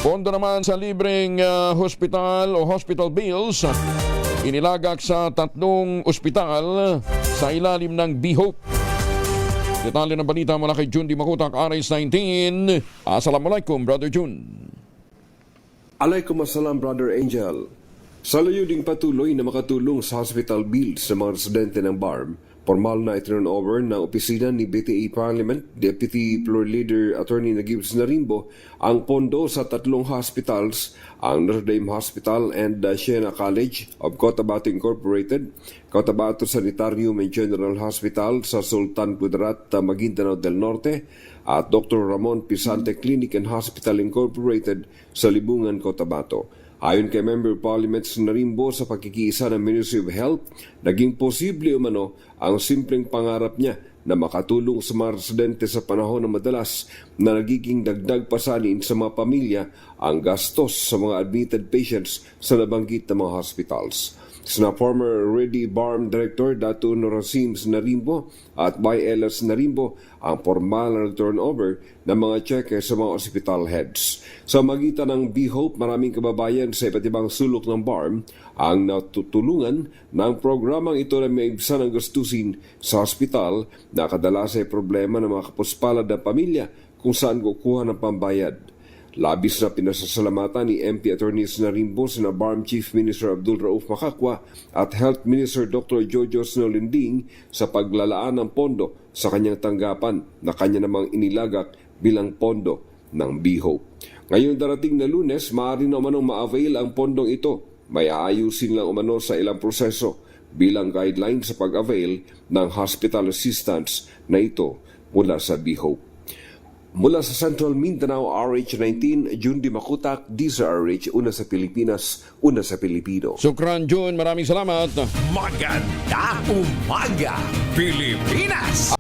Pondo naman sa libreng hospital o hospital bills inilagak sa 3 ospital sa ilalim ng B-Hope. Detalye ng balita mula kay Jun Di Makutak, RS19. Assalamualaikum, Brother Jun. Alaikum assalam, Brother Angel. Sa layuning patuloy na makatulong sa hospital bills sa mga residente ng BARM, formal na iturn over ng opisina ni BTE Parliament Deputy Floor Leader Attorney Nagib Narimbo ang pondo sa 3 hospitals, ang Notre Dame Hospital and Siena College of Cotabato Incorporated, Cotabato Sanitarium and General Hospital sa Sultan Kudarat, Maguindanao del Norte, at Dr. Ramon Pisante Clinic and Hospital Incorporated sa Libungan, Cotabato. Ayon kay Member Parliament Narimbo, sa pagkikiisa ng Ministry of Health, naging posible umano ang simpleng pangarap niya na makatulong sa mga residente sa panahon na madalas na nagiging dagdag pasanin sa mga pamilya ang gastos sa mga admitted patients sa nabanggit na mga hospitals. Sina former Ready BARM Director Datu Norasim Narimbo at YLS Narimbo ang formal na turnover ng mga cheque sa mga hospital heads. Sa magitan ng B-Hope, maraming kababayan sa iba't ibang sulok ng BARM ang natutulungan ng programang ito na may ibsa ng gastusin sa hospital na kadalas ay problema ng mga kapuspalad na pamilya kung saan kukuha ng pambayad. Labis na pinasasalamatan ni MP Attorney Narimbo sina BARM Chief Minister Abdul Rauf Makakwa at Health Minister Dr. Jojo Snolinding sa paglalaan ng pondo sa kanyang tanggapan na kanya namang inilagak bilang pondo ng B-Hope. Ngayong darating na Lunes, maaari na umanong ma-avail ang pondong ito. May aayusin lang umano sa ilang proseso bilang guideline sa pag-avail ng hospital assistance na ito mula sa B-Hope. Mula sa Central Mindanao, RH19, Jun Di Makutak, DZRH, una sa Pilipinas, una sa Pilipino. Sukran, Jun. Maraming salamat. Maganda umaga, Pilipinas!